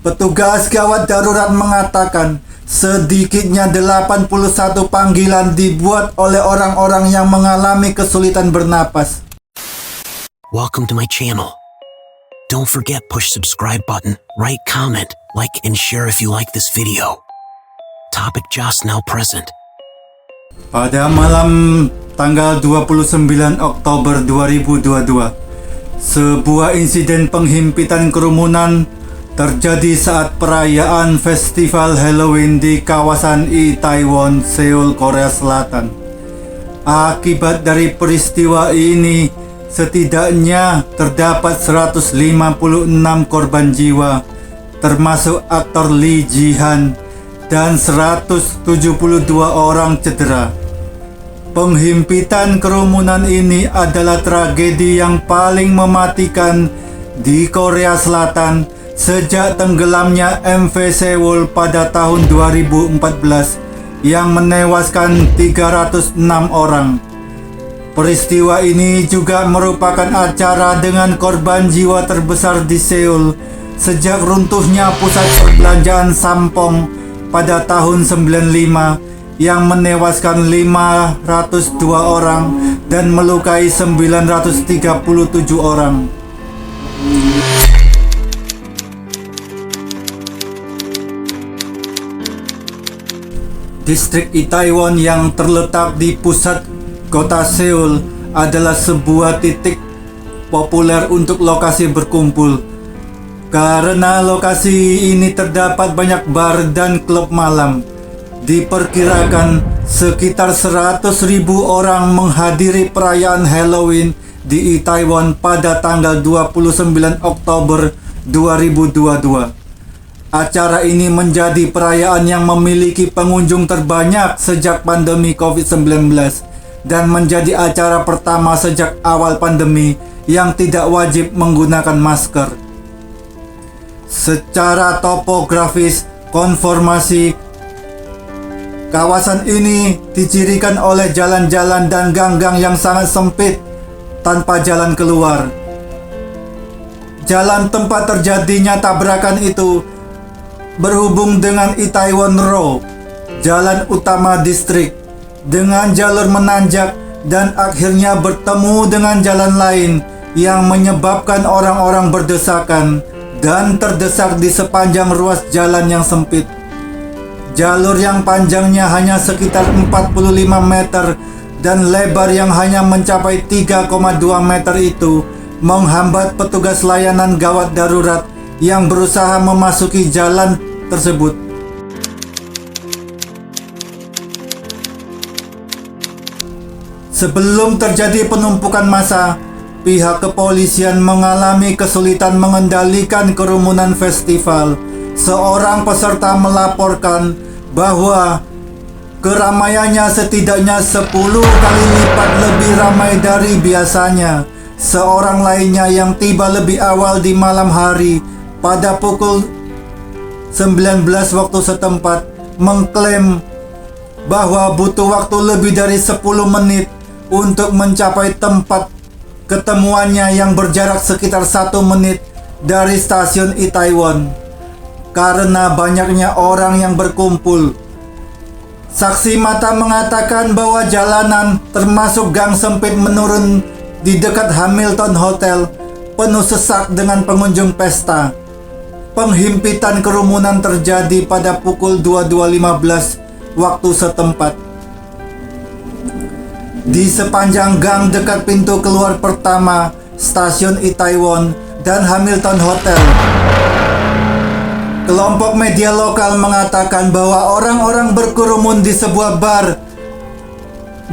Petugas gawat darurat mengatakan sedikitnya 81 panggilan dibuat oleh orang-orang yang mengalami kesulitan bernapas. Welcome to my channel. Don't forget push subscribe button, write comment, like and share if you like this video. Topic just now present. Pada malam tanggal 29 Oktober 2022, sebuah insiden penghimpitan kerumunan terjadi saat perayaan festival Halloween di kawasan Itaewon, Seoul, Korea Selatan. Akibat dari peristiwa ini, setidaknya terdapat 156 korban jiwa, termasuk aktor Lee Ji-han, dan 172 orang cedera. Penghimpitan kerumunan ini adalah tragedi yang paling mematikan di Korea Selatan sejak tenggelamnya MV Seoul pada tahun 2014 yang menewaskan 306 orang. Peristiwa ini juga merupakan acara dengan korban jiwa terbesar di Seoul sejak runtuhnya pusat perbelanjaan Sampong pada tahun 95 yang menewaskan 502 orang dan melukai 937 orang. Distrik Itaewon yang terletak di pusat kota Seoul adalah sebuah titik populer untuk lokasi berkumpul. Karena lokasi ini terdapat banyak bar dan klub malam, diperkirakan sekitar 100.000 orang menghadiri perayaan Halloween di Itaewon pada tanggal 29 Oktober 2022. Acara ini menjadi perayaan yang memiliki pengunjung terbanyak sejak pandemi COVID-19 dan menjadi acara pertama sejak awal pandemi yang tidak wajib menggunakan masker. Secara topografis, konformasi kawasan ini dicirikan oleh jalan-jalan dan gang-gang yang sangat sempit tanpa jalan keluar. Jalan tempat terjadinya tabrakan itu berhubung dengan Itaewon Road, jalan utama distrik, dengan jalur menanjak dan akhirnya bertemu dengan jalan lain yang menyebabkan orang-orang berdesakan dan terdesak di sepanjang ruas jalan yang sempit. Jalur yang panjangnya hanya sekitar 45 meter dan lebar yang hanya mencapai 3,2 meter itu menghambat petugas layanan gawat darurat yang berusaha memasuki jalan tersebut. Sebelum terjadi penumpukan massa, pihak kepolisian mengalami kesulitan mengendalikan kerumunan festival. Seorang peserta melaporkan bahwa keramaiannya setidaknya 10 kali lipat lebih ramai dari biasanya. Seorang lainnya yang tiba lebih awal di malam hari pada pukul 19 waktu setempat mengklaim bahwa butuh waktu lebih dari 10 menit untuk mencapai tempat ketemuannya yang berjarak sekitar 1 menit dari stasiun Itaewon karena banyaknya orang yang berkumpul. Saksi mata mengatakan bahwa jalanan termasuk gang sempit menurun di dekat Hamilton Hotel penuh sesak dengan pengunjung pesta. Penghimpitan kerumunan terjadi pada pukul 22.15 waktu setempat di sepanjang gang dekat pintu keluar pertama stasiun Itaewon dan Hamilton Hotel. Kelompok media lokal mengatakan bahwa orang-orang berkerumun di sebuah bar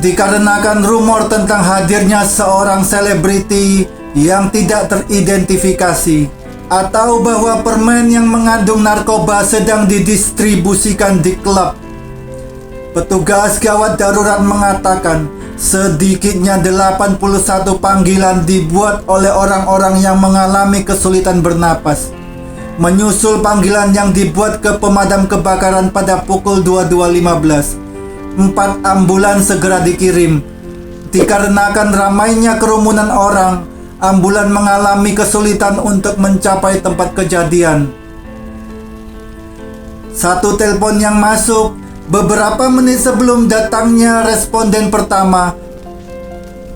dikarenakan rumor tentang hadirnya seorang selebriti yang tidak teridentifikasi atau bahwa permen yang mengandung narkoba sedang didistribusikan di klub. Petugas gawat darurat mengatakan sedikitnya 81 panggilan dibuat oleh orang-orang yang mengalami kesulitan bernapas. Menyusul panggilan yang dibuat ke pemadam kebakaran pada pukul 22.15, 4 ambulans segera dikirim. Dikarenakan ramainya kerumunan orang, ambulan mengalami kesulitan untuk mencapai tempat kejadian. Satu telepon yang masuk beberapa menit sebelum datangnya responden pertama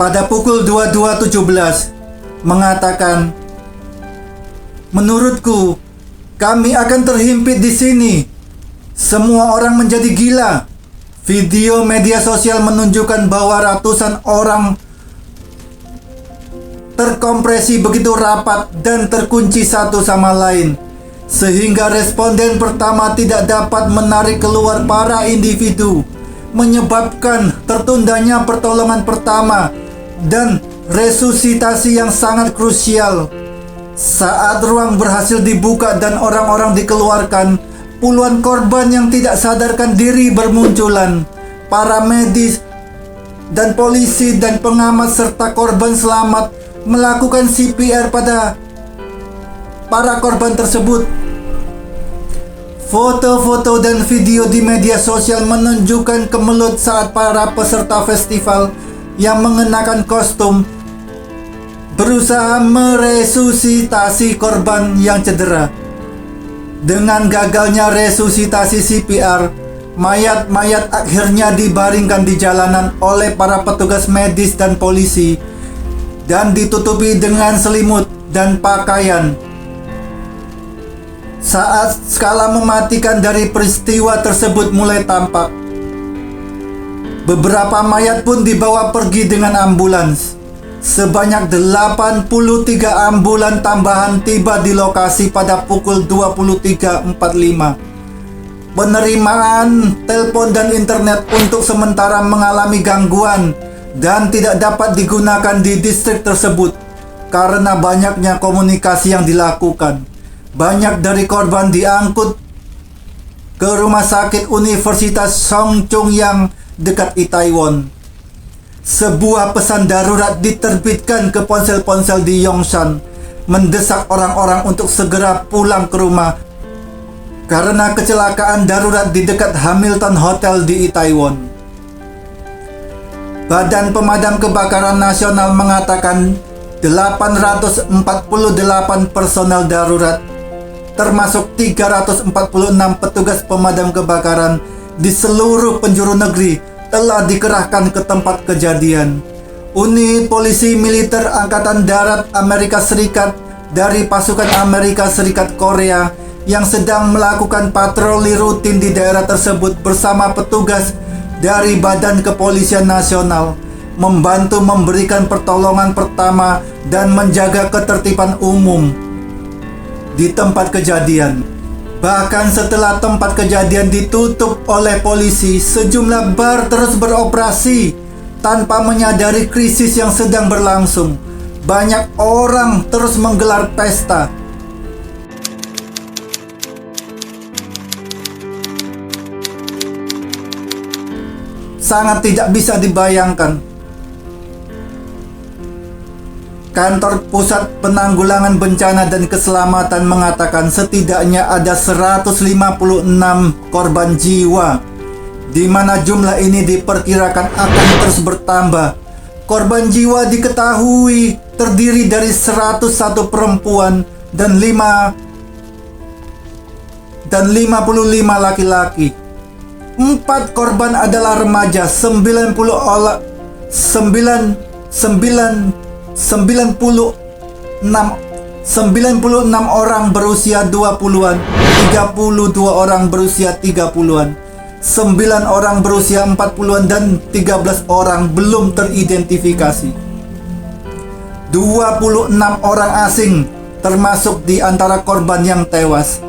pada pukul 22.17 mengatakan, "Menurutku, kami akan terhimpit di sini. Semua orang menjadi gila." Video media sosial menunjukkan bahwa ratusan orang terkompresi begitu rapat dan terkunci satu sama lain, sehingga responden pertama tidak dapat menarik keluar para individu, menyebabkan tertundanya pertolongan pertama dan resusitasi yang sangat krusial. Saat ruang berhasil dibuka dan orang-orang dikeluarkan, puluhan korban yang tidak sadarkan diri bermunculan. Para medis dan polisi dan pengamat serta korban selamat melakukan CPR pada para korban tersebut. Foto-foto dan video di media sosial menunjukkan kemelut saat para peserta festival yang mengenakan kostum berusaha meresusitasi korban yang cedera. Dengan gagalnya resusitasi CPR, mayat-mayat akhirnya dibaringkan di jalanan oleh para petugas medis dan polisi dan ditutupi dengan selimut dan pakaian. Saat skala mematikan dari peristiwa tersebut mulai tampak, beberapa mayat pun dibawa pergi dengan ambulans. Sebanyak 83 ambulan tambahan tiba di lokasi pada pukul 23.45. Penerimaan telepon dan internet untuk sementara mengalami gangguan dan tidak dapat digunakan di distrik tersebut karena banyaknya komunikasi yang dilakukan. Banyak dari korban diangkut ke rumah sakit Universitas Song Chung yang dekat Itaewon. Sebuah pesan darurat diterbitkan ke ponsel-ponsel di Yongsan, mendesak orang-orang untuk segera pulang ke rumah karena kecelakaan darurat di dekat Hamilton Hotel di Itaewon. Badan Pemadam Kebakaran Nasional mengatakan 848 personel darurat, termasuk 346 petugas pemadam kebakaran di seluruh penjuru negeri, telah dikerahkan ke tempat kejadian. Unit polisi militer Angkatan Darat Amerika Serikat dari pasukan Amerika Serikat Korea yang sedang melakukan patroli rutin di daerah tersebut bersama petugas dari Badan Kepolisian Nasional membantu memberikan pertolongan pertama dan menjaga ketertiban umum di tempat kejadian. Bahkan setelah tempat kejadian ditutup oleh polisi, sejumlah bar terus beroperasi tanpa menyadari krisis yang sedang berlangsung. Banyak orang terus menggelar pesta. Sangat tidak bisa dibayangkan. Kantor Pusat Penanggulangan Bencana dan Keselamatan mengatakan setidaknya ada 156 korban jiwa, di mana jumlah ini diperkirakan akan terus bertambah. Korban jiwa diketahui terdiri dari 101 perempuan dan 55 laki-laki. 4 korban adalah remaja, 96 orang berusia 20-an, 32 orang berusia 30-an, 9 orang berusia 40-an dan 13 orang belum teridentifikasi. 26 orang asing termasuk di antara korban yang tewas.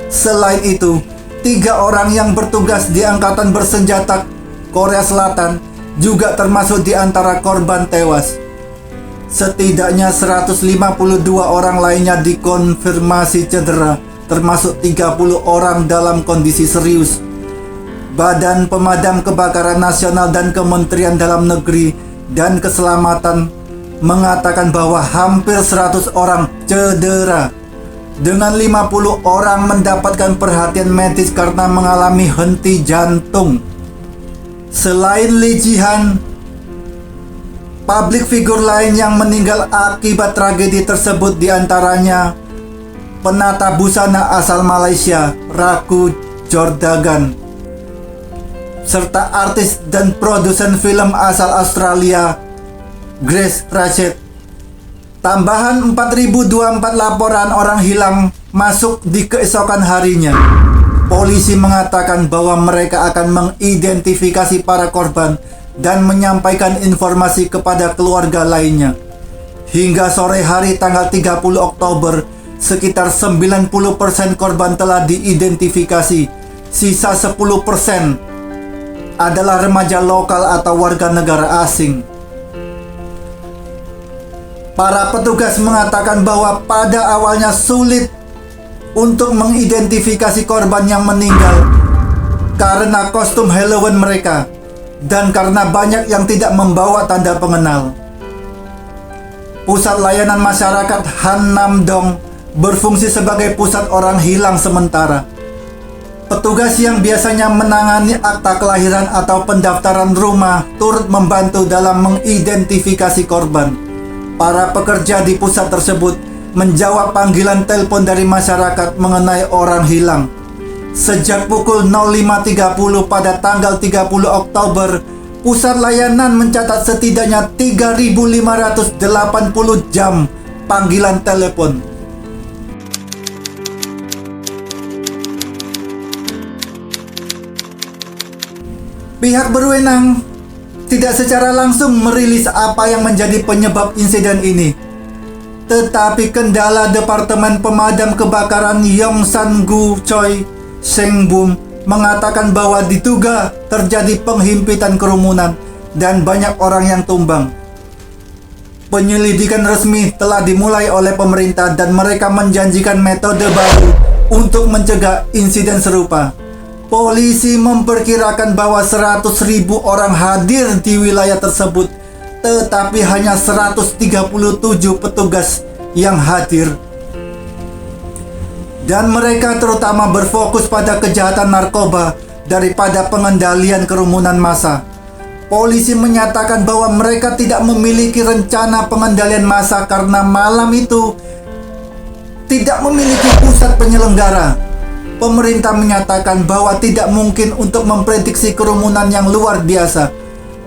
Selain itu, 3 orang yang bertugas di Angkatan Bersenjata Korea Selatan juga termasuk di antara korban tewas. Setidaknya 152 orang lainnya dikonfirmasi cedera, termasuk 30 orang dalam kondisi serius. Badan Pemadam Kebakaran Nasional dan Kementerian Dalam Negeri dan Keselamatan mengatakan bahwa hampir 100 orang cedera, dengan 50 orang mendapatkan perhatian medis karena mengalami henti jantung. Selain Lee Ji-han, publik figur lain yang meninggal akibat tragedi tersebut diantaranya penata busana asal Malaysia, Raku Jordagan, serta artis dan produsen film asal Australia Grace Ratchet. Tambahan 4.024 laporan orang hilang masuk di keesokan harinya. Polisi mengatakan bahwa mereka akan mengidentifikasi para korban dan menyampaikan informasi kepada keluarga lainnya. Hingga sore hari tanggal 30 Oktober, sekitar 90% korban telah diidentifikasi. Sisa 10% adalah remaja lokal atau warga negara asing. Para petugas mengatakan bahwa pada awalnya sulit untuk mengidentifikasi korban yang meninggal karena kostum Halloween mereka dan karena banyak yang tidak membawa tanda pengenal. Pusat Layanan Masyarakat Han Nam Dong berfungsi sebagai pusat orang hilang sementara. Petugas yang biasanya menangani akta kelahiran atau pendaftaran rumah turut membantu dalam mengidentifikasi korban. Para pekerja di pusat tersebut menjawab panggilan telepon dari masyarakat mengenai orang hilang. Sejak pukul 05.30 pada tanggal 30 Oktober, pusat layanan mencatat setidaknya 3.580 jam panggilan telepon. Pihak berwenang tidak secara langsung merilis apa yang menjadi penyebab insiden ini. Tetapi kendala Departemen Pemadam Kebakaran Yongsan-gu Choi Seng-bum mengatakan bahwa diduga terjadi penghimpitan kerumunan dan banyak orang yang tumbang. Penyelidikan resmi telah dimulai oleh pemerintah dan mereka menjanjikan metode baru untuk mencegah insiden serupa. Polisi memperkirakan bahwa 100.000 orang hadir di wilayah tersebut, tetapi hanya 137 petugas yang hadir. Dan mereka terutama berfokus pada kejahatan narkoba daripada pengendalian kerumunan massa. Polisi menyatakan bahwa mereka tidak memiliki rencana pengendalian massa karena malam itu tidak memiliki pusat penyelenggara. Pemerintah menyatakan bahwa tidak mungkin untuk memprediksi kerumunan yang luar biasa.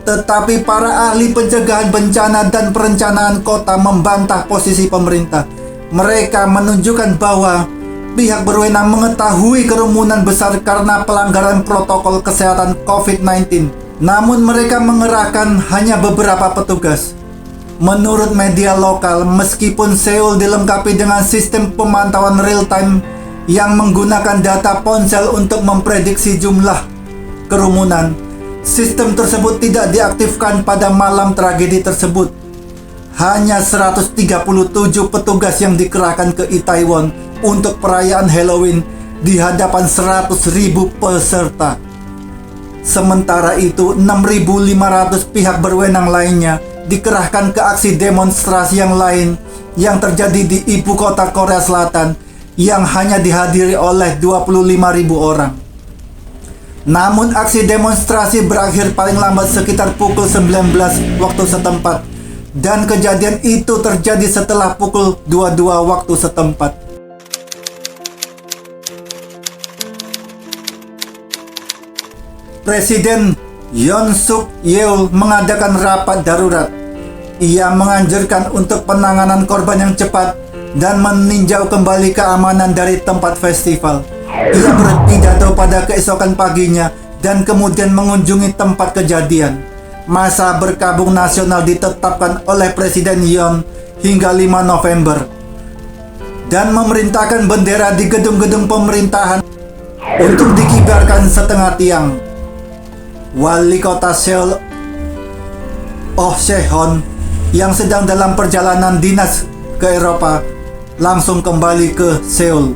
Tetapi para ahli pencegahan bencana dan perencanaan kota membantah posisi pemerintah. Mereka menunjukkan bahwa pihak berwenang mengetahui kerumunan besar karena pelanggaran protokol kesehatan COVID-19. Namun mereka mengerahkan hanya beberapa petugas. Menurut media lokal, meskipun Seoul dilengkapi dengan sistem pemantauan real-time yang menggunakan data ponsel untuk memprediksi jumlah kerumunan, sistem tersebut tidak diaktifkan pada malam tragedi tersebut. Hanya 137 petugas yang dikerahkan ke Itaewon untuk perayaan Halloween di hadapan 100.000 peserta. Sementara itu, 6.500 pihak berwenang lainnya dikerahkan ke aksi demonstrasi yang lain yang terjadi di ibu kota Korea Selatan yang hanya dihadiri oleh 25.000 orang. Namun aksi demonstrasi berakhir paling lambat sekitar pukul 19 waktu setempat, dan kejadian itu terjadi setelah pukul 22 waktu setempat. Presiden Yoon Suk Yeol mengadakan rapat darurat. Ia menganjurkan untuk penanganan korban yang cepat dan meninjau kembali keamanan dari tempat festival. Ia berpidato pada keesokan paginya dan kemudian mengunjungi tempat kejadian. Masa berkabung nasional ditetapkan oleh Presiden Yoon hingga 5 November dan memerintahkan bendera di gedung-gedung pemerintahan untuk dikibarkan setengah tiang. Wali kota Seoul, Oh Se-hon, yang sedang dalam perjalanan dinas ke Eropa, langsung kembali ke Seoul.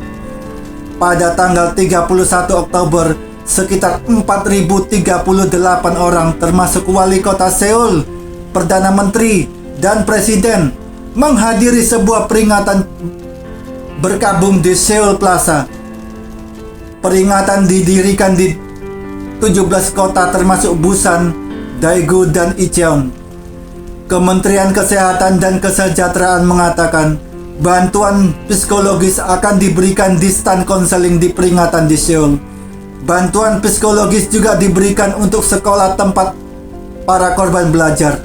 Pada tanggal 31 Oktober, sekitar 4.038 orang termasuk wali kota Seoul, Perdana Menteri, dan Presiden menghadiri sebuah peringatan berkabung di Seoul Plaza. Peringatan didirikan di 17 kota termasuk Busan, Daegu, dan Incheon. Kementerian Kesehatan dan Kesejahteraan mengatakan bantuan psikologis akan diberikan di stand konseling di peringatan di Seoul. Bantuan psikologis juga diberikan untuk sekolah tempat para korban belajar.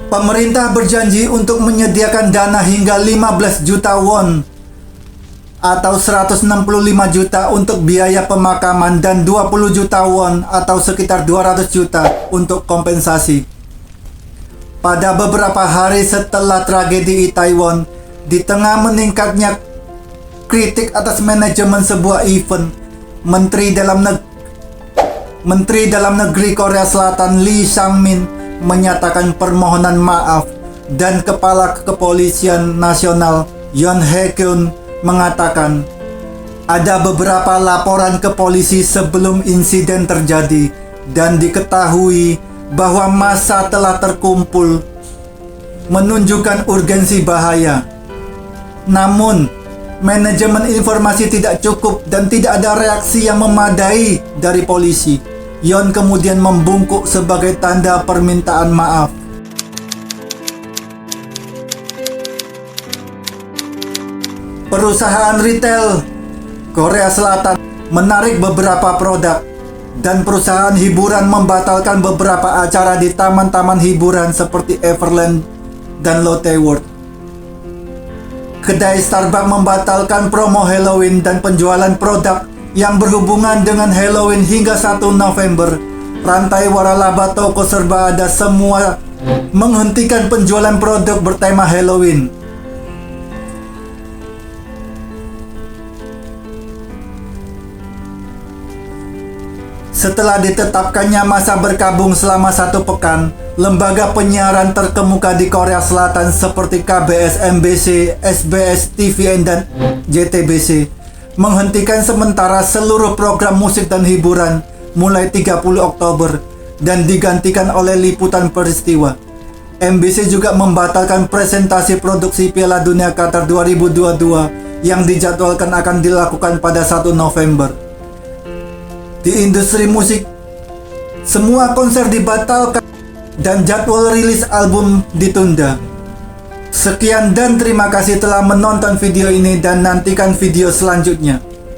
Pemerintah berjanji untuk menyediakan dana hingga 15 juta won atau 165 juta untuk biaya pemakaman dan 20 juta won atau sekitar 200 juta untuk kompensasi. Pada beberapa hari setelah tragedi Itaewon, di tengah meningkatnya kritik atas manajemen sebuah event, Menteri Dalam Negeri Korea Selatan Lee Sang-min menyatakan permohonan maaf, dan Kepala Kepolisian Nasional Yoon Hae-kyun mengatakan ada beberapa laporan ke polisi sebelum insiden terjadi dan diketahui bahwa massa telah terkumpul menunjukkan urgensi bahaya. Namun, manajemen informasi tidak cukup dan tidak ada reaksi yang memadai dari polisi. Yoon kemudian membungkuk sebagai tanda permintaan maaf. Perusahaan retail Korea Selatan menarik beberapa produk, dan perusahaan hiburan membatalkan beberapa acara di taman-taman hiburan seperti Everland dan Lotte World. Kedai Starbucks membatalkan promo Halloween dan penjualan produk yang berhubungan dengan Halloween hingga 1 November. Rantai waralaba toko serba ada semua menghentikan penjualan produk bertema Halloween. Setelah ditetapkannya masa berkabung selama 1 pekan, lembaga penyiaran terkemuka di Korea Selatan seperti KBS, MBC, SBS, TVN, dan JTBC menghentikan sementara seluruh program musik dan hiburan mulai 30 Oktober dan digantikan oleh liputan peristiwa. MBC juga membatalkan presentasi produksi Piala Dunia Qatar 2022 yang dijadwalkan akan dilakukan pada 1 November. Di industri musik, semua konser dibatalkan dan jadwal rilis album ditunda. Sekian dan terima kasih telah menonton video ini, dan nantikan video selanjutnya.